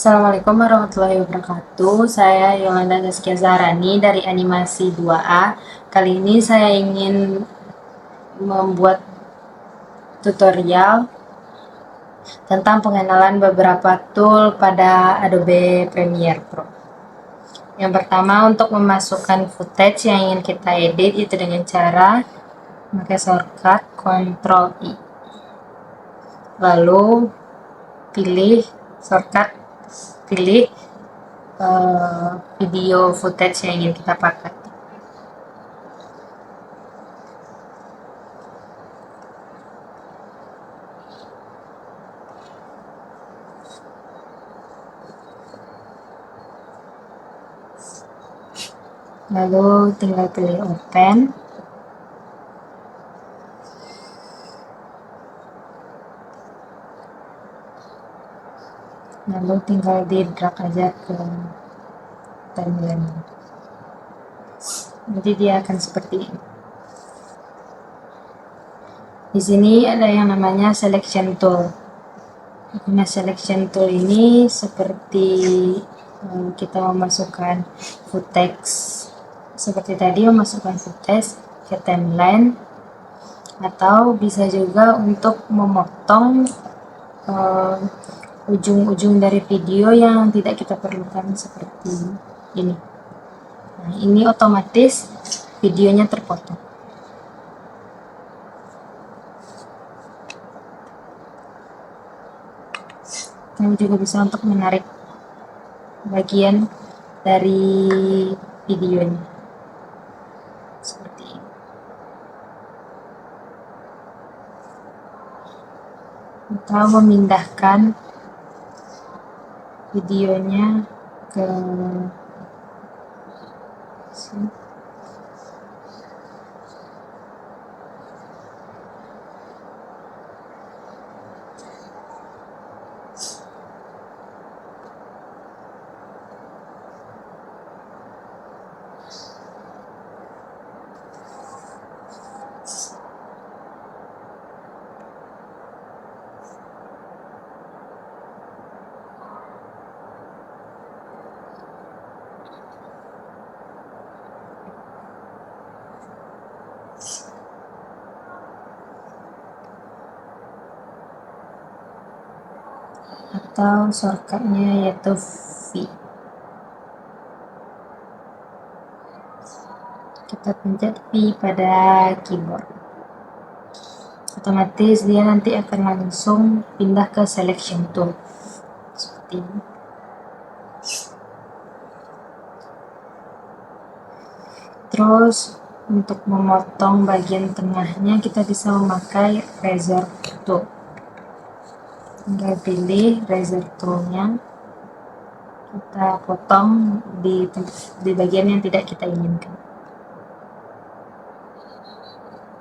Assalamualaikum warahmatullahi wabarakatuh. Saya Yolanda Zaskia Zahrani dari Animasi 2A. Kali ini saya ingin membuat tutorial tentang pengenalan beberapa tool pada Adobe Premiere Pro. Yang pertama, untuk memasukkan footage yang ingin kita edit itu dengan cara memakai shortcut Ctrl I. Lalu pilih shortcut, pilih video footage yang ingin kita pakai. Lalu tinggal pilih open. Lalu tinggal di drag aja ke timeline. Jadi dia akan seperti ini. Di sini ada yang namanya selection tool. Nah, selection tool ini seperti kita memasukkan footage. Seperti tadi memasukkan footage ke timeline, atau bisa juga untuk memotong ujung-ujung dari video yang tidak kita perlukan seperti ini. Nah, ini otomatis videonya terpotong. Kamu juga bisa untuk menarik bagian dari videonya seperti ini. Atau memindahkan videonya ke sini. Atau shortcutnya yaitu V. Kita pencet V pada keyboard. Otomatis dia nanti akan langsung pindah ke selection tool seperti ini. Terus untuk memotong bagian tengahnya kita bisa memakai razor tool. Tinggal pilih razor toolnya, kita potong di bagian yang tidak kita inginkan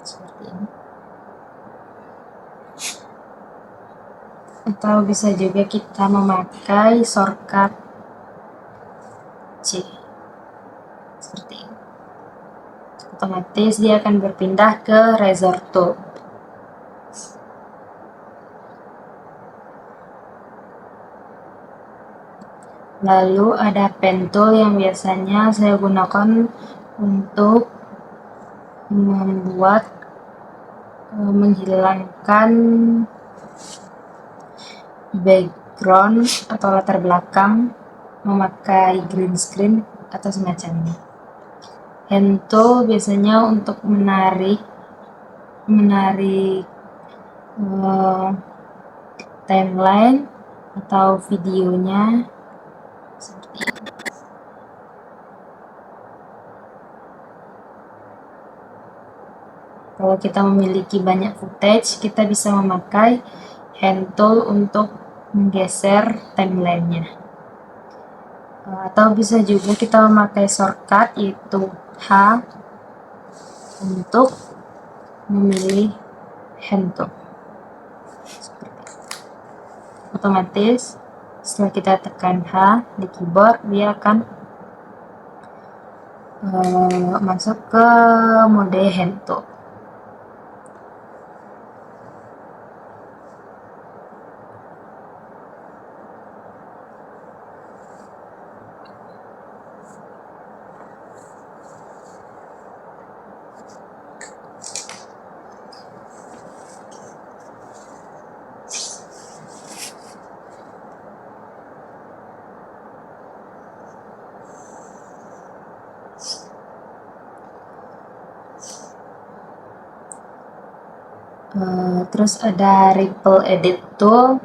seperti ini. Atau bisa juga kita memakai shortcut C seperti ini. Otomatis dia akan berpindah ke razor tool. Lalu ada pen tool yang biasanya saya gunakan untuk membuat menghilangkan background atau latar belakang, memakai green screen atau semacamnya. Hand tool biasanya untuk menarik timeline atau videonya seperti ini. Kalau kita memiliki banyak footage, kita bisa memakai hand tool untuk menggeser timelinenya. Atau bisa juga kita memakai shortcut yaitu H untuk memilih hand tool. Otomatis setelah kita tekan H di keyboard, dia akan masuk ke mode hand tool. Terus ada ripple edit tool.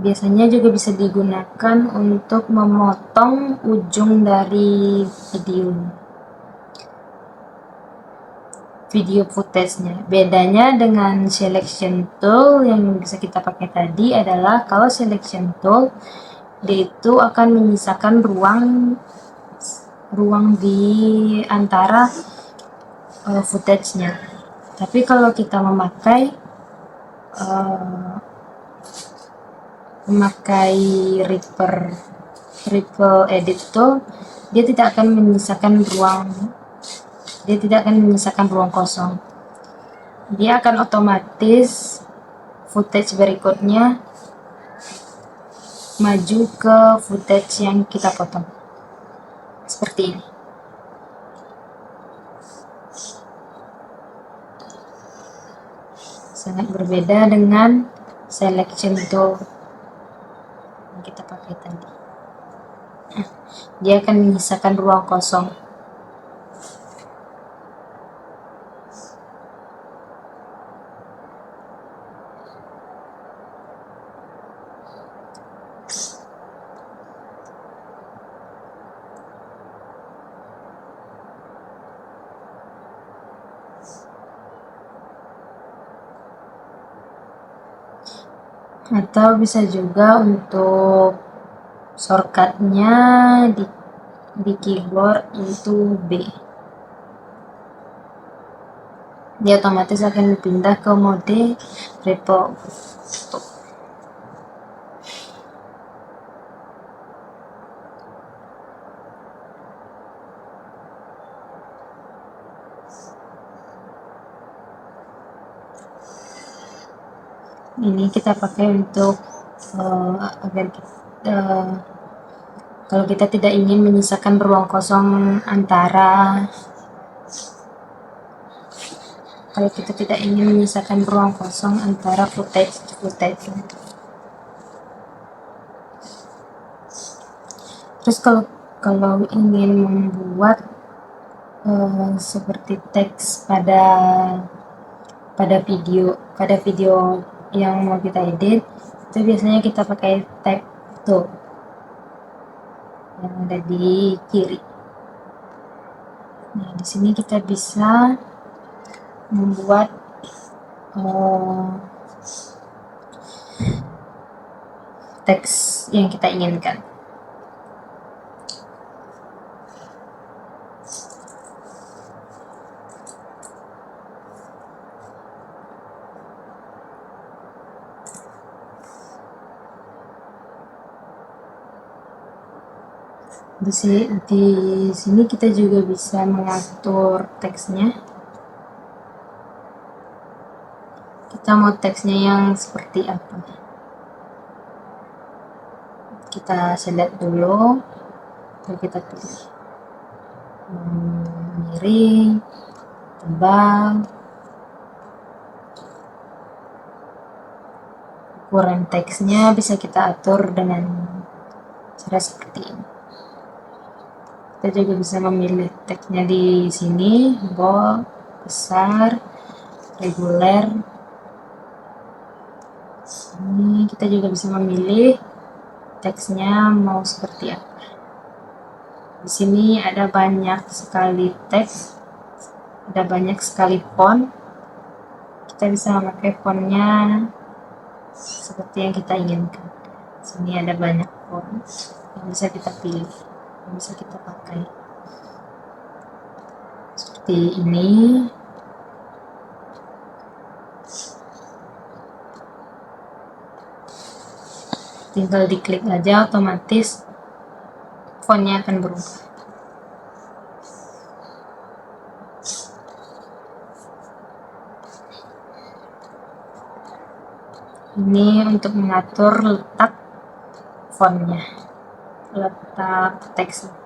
Biasanya juga bisa digunakan untuk memotong ujung dari video footage-nya. Bedanya dengan selection tool yang bisa kita pakai tadi adalah kalau selection tool dia itu akan menyisakan ruang di antara footage-nya. Tapi kalau kita memakai Ripple edit tool, dia tidak akan menyisakan ruang kosong. Dia akan otomatis footage berikutnya maju ke footage yang kita potong. Seperti ini. Sangat berbeda dengan selection tool yang kita pakai tadi. Dia akan menyisakan ruang kosong. Atau bisa juga untuk shortcutnya di keyboard itu B. Dia otomatis akan pindah ke mode Ripple. Ini kita pakai untuk agar kalau kita tidak ingin menyisakan ruang kosong antara footage. Terus kalau ingin membuat seperti teks pada video yang mau kita edit, itu biasanya kita pakai tab tool yang ada di kiri. Nah, di sini kita bisa membuat teks yang kita inginkan. Di sini kita juga bisa mengatur teksnya. Kita mau teksnya yang seperti apa? Kita select dulu, lalu kita pilih miring, tebal, ukuran teksnya bisa kita atur dengan cara seperti ini. Kita juga bisa memilih teksnya di sini, bold, besar, reguler. Ini kita juga bisa memilih teksnya mau seperti apa. Di sini ada banyak sekali teks, ada banyak sekali font. Kita bisa memakai fontnya seperti yang kita inginkan. Di sini ada banyak font yang bisa kita pilih, yang bisa kita pakai. Seperti ini. Tinggal diklik aja, otomatis fontnya akan berubah. Ini untuk mengatur letak fontnya, letak teksnya.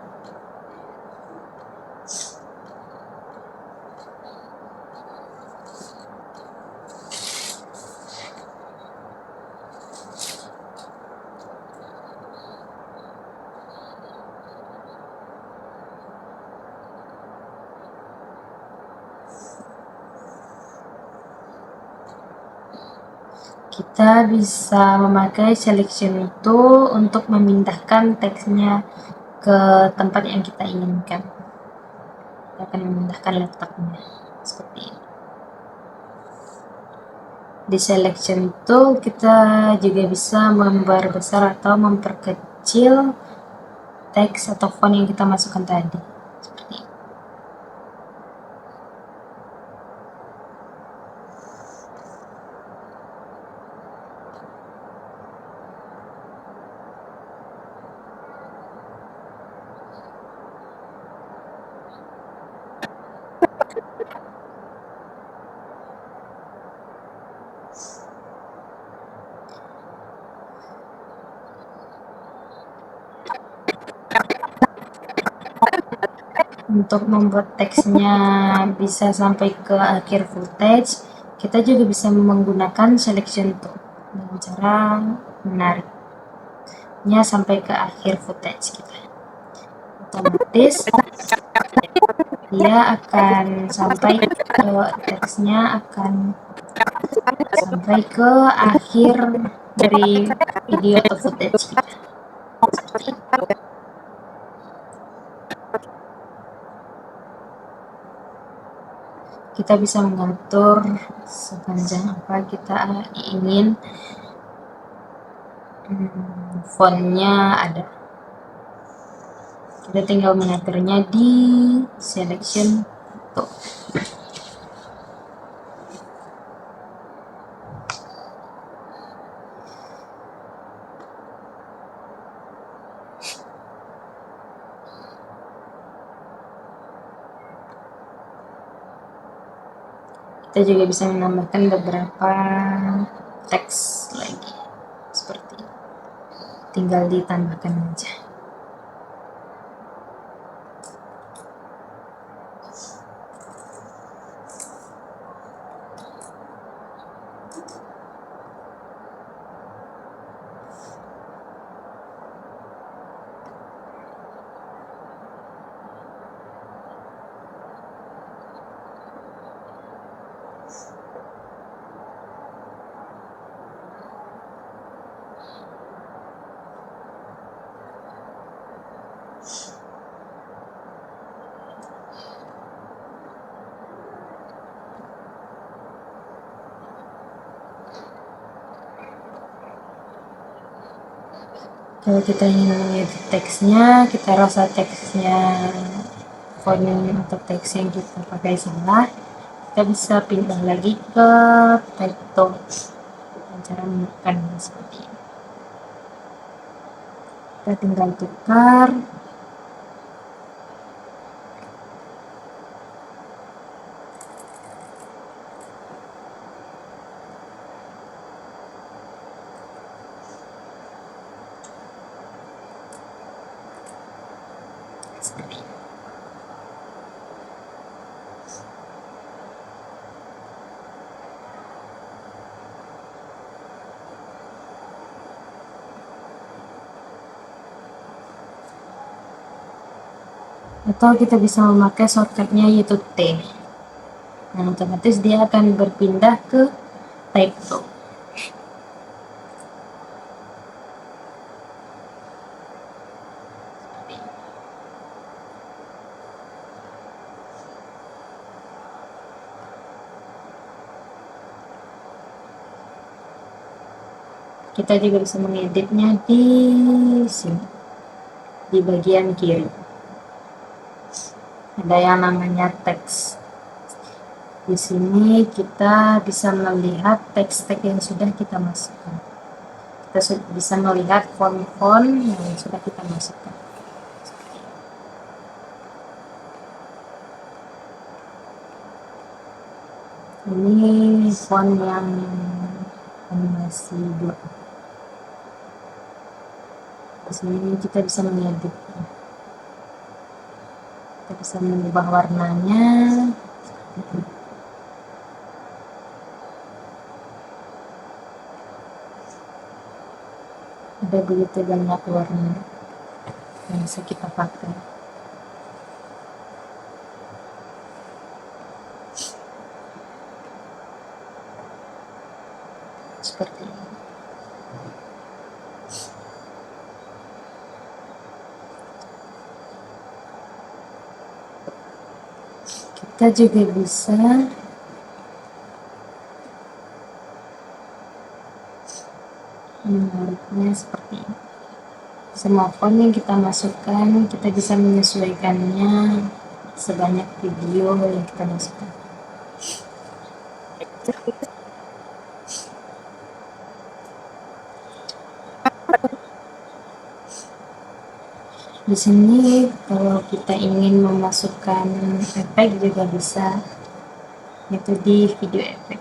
kita bisa memakai selection tool untuk memindahkan teksnya ke tempat yang kita inginkan. Kita akan memindahkan letaknya seperti ini. Di selection tool kita juga bisa memperbesar atau memperkecil teks atau font yang kita masukkan tadi. Seperti ini. Untuk membuat teksnya bisa sampai ke akhir footage, kita juga bisa menggunakan selection tool dengan cara menariknya sampai ke akhir footage kita. Otomatis dia akan sampai ke teksnya akan sampai ke akhir dari video atau footage kita. Seperti ini. Kita bisa mengatur sepanjang apa kita ingin fontnya ada. Kita tinggal mengaturnya di selection tool. Kita juga bisa menambahkan beberapa teks lagi seperti ini. Tinggal ditambahkan aja. Kalau kita ingin mengedit teksnya, kita rasa teksnya font atau teks yang kita pakai salah, kita bisa pindah lagi ke type tool dengan cara menekan seperti ini. Kita tinggal tukar. Seperti ini. Atau kita bisa memakai shortcutnya yaitu T. Nah, otomatis dia akan berpindah ke type tool. Kita juga bisa mengeditnya di sini, di bagian kiri. Ada yang namanya teks. Di sini kita bisa melihat teks-teks yang sudah kita masukkan. Kita bisa melihat font-font yang sudah kita masukkan. Ini font yang animasi 2. Di sini kita bisa mengedit. Kita bisa mengubah warnanya. Ada begitu banyak warna yang bisa kita pakai. Seperti ini. Kita juga bisa menariknya seperti ini. Semua font yang kita masukkan, kita bisa menyesuaikannya sebanyak video yang kita masukkan. Di sini kalau kita ingin memasukkan efek juga bisa, yaitu di video efek.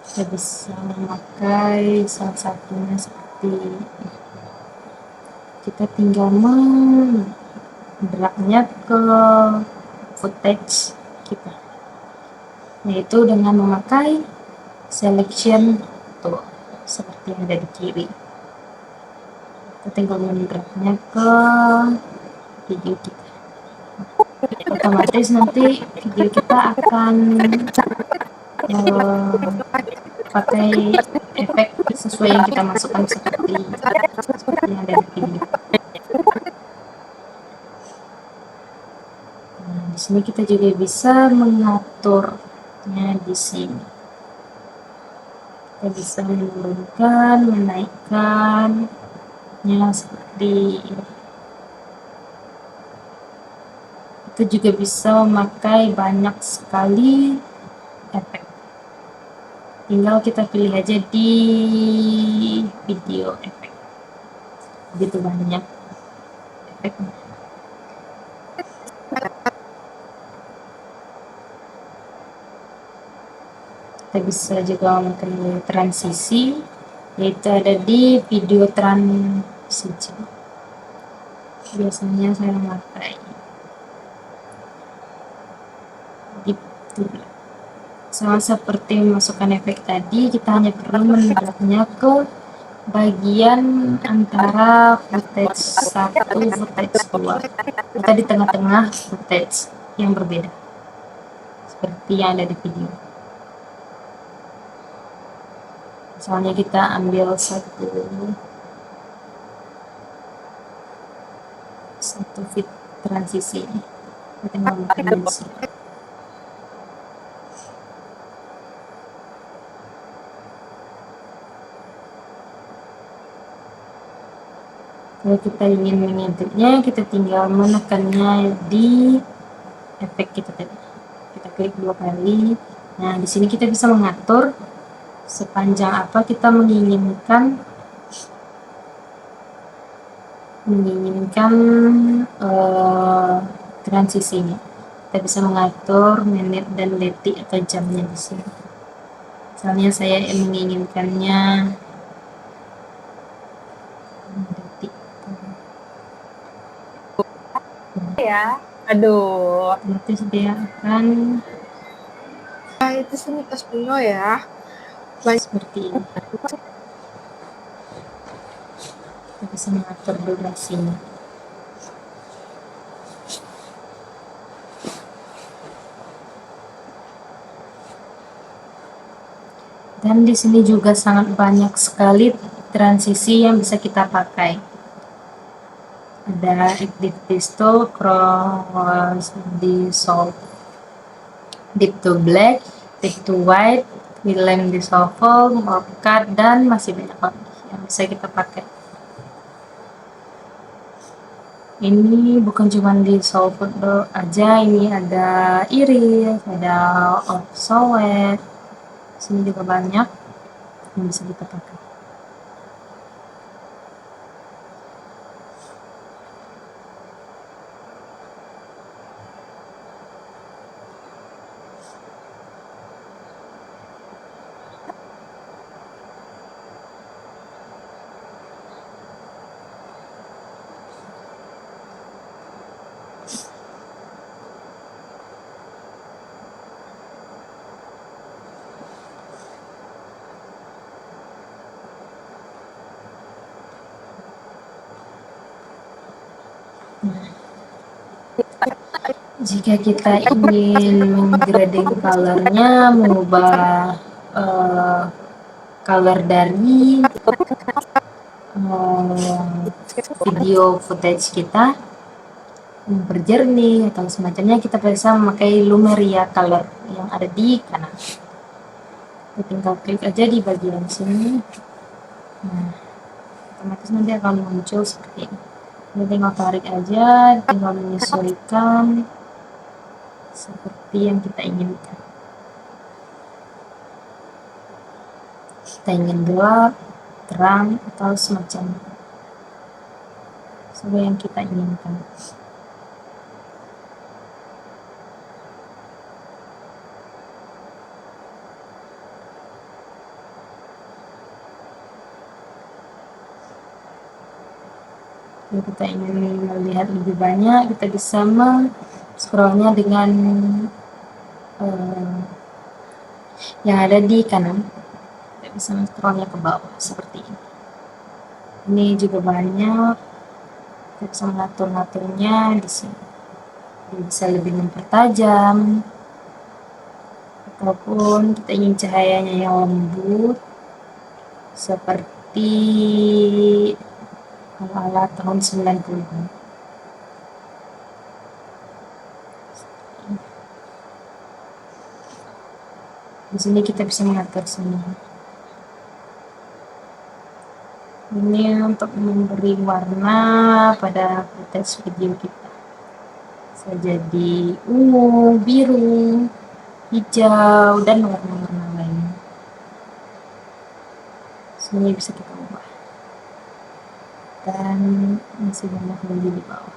Kita bisa memakai salah satunya seperti kita tinggal dragnya ke footage kita, yaitu dengan memakai selection tool seperti yang ada di kiri. Kita tinggal mendragnya ke video kita, otomatis nanti video kita akan pakai efek sesuai yang kita masukkan seperti yang ada di video. Nah, di sini kita juga bisa mengaturnya di sini. Kita bisa menurunkan, menaikkan, seperti ini. Kita juga bisa memakai banyak sekali efek. Tinggal kita pilih aja di video efek. Begitu banyak efeknya. Kita bisa juga memakai transisi, yaitu ada di video transisi. Biasanya saya memakai gitu. Sama seperti memasukkan efek tadi, kita hanya perlu menariknya ke bagian antara footage 1, footage 2, atau di tengah-tengah footage yang berbeda, seperti yang ada di video. Misalnya kita ambil satu fit transisi, kita tinggal memakai di sini. Kalau kita ingin mengeditnya, kita tinggal menekannya di efek kita tadi. Kita klik 2 kali. Nah, di sini kita bisa mengatur sepanjang apa kita menginginkan transisinya. Kita bisa mengatur menit dan detik atau jamnya di sini. Misalnya saya menginginkannya detik. Ya, aduh. Otomatis dia akan Itu sih mitos kuno ya. seperti ini. Kita bisa mengatur durasinya. Dan di sini juga sangat banyak sekali transisi yang bisa kita pakai. Ada activity tool, cross dissolve, deep to black, thick to white, film dissolve, morph cut, dan masih banyak lagi yang bisa kita pakai. Ini bukan cuma dissolve aja, ini ada iris, ada offset, sini juga banyak yang bisa kita pakai. Jika kita ingin menggrading colornya, mengubah color dari video footage kita, memperjernih atau semacamnya, kita bisa memakai Lumeria color yang ada di kanan. Kita tinggal klik aja di bagian sini. Nah, otomatis nanti akan muncul seperti ini. Ini tinggal tarik aja, tinggal menyesuaikan seperti yang kita inginkan. Kita ingin gelap, terang, atau semacamnya, sesuai yang kita inginkan. Jika kita ingin melihat lebih banyak, kita bisa scrollnya dengan yang ada di kanan. Kita bisa scrollnya ke bawah seperti ini. Ini juga banyak, kita bisa mengatur-ngaturnya di sini. Jadi bisa lebih mempertajam, ataupun kita ingin cahayanya yang lembut seperti ala-ala tahun 90-an. Di sini kita bisa mengatur semua. Ini untuk memberi warna pada footage video kita. Bisa jadi ungu, biru, hijau, dan warna-warna lain. Semuanya bisa kita ubah. Dan masih banyak lagi di bawah.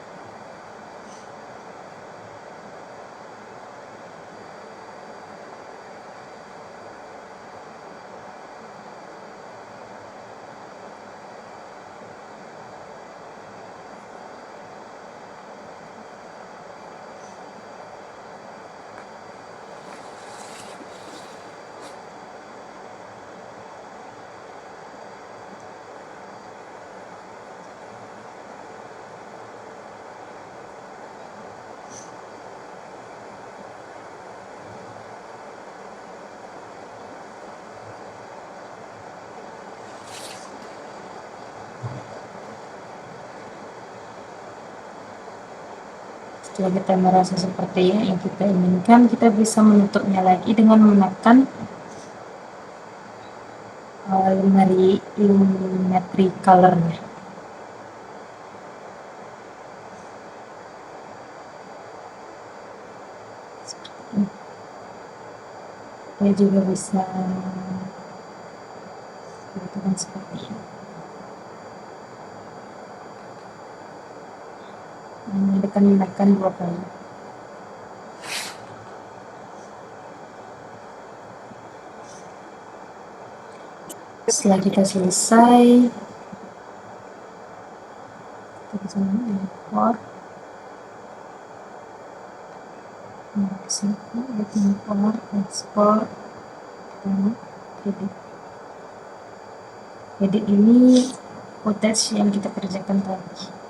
Setelah kita merasa seperti yang kita inginkan, kita bisa menutupnya lagi dengan menekan lumetri color-nya. Seperti ini. Kita juga bisa lakukan seperti ini. Akan menekan 2 kali. Setelah kita selesai, kita bisa import. Import, export, dan edit. Edit ini footage yang kita kerjakan tadi.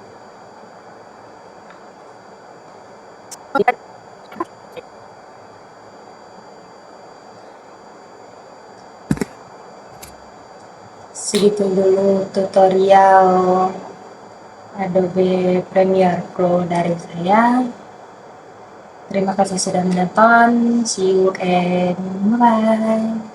Segitu dulu tutorial Adobe Premiere Pro dari saya. Terima kasih sudah menonton. See you and bye.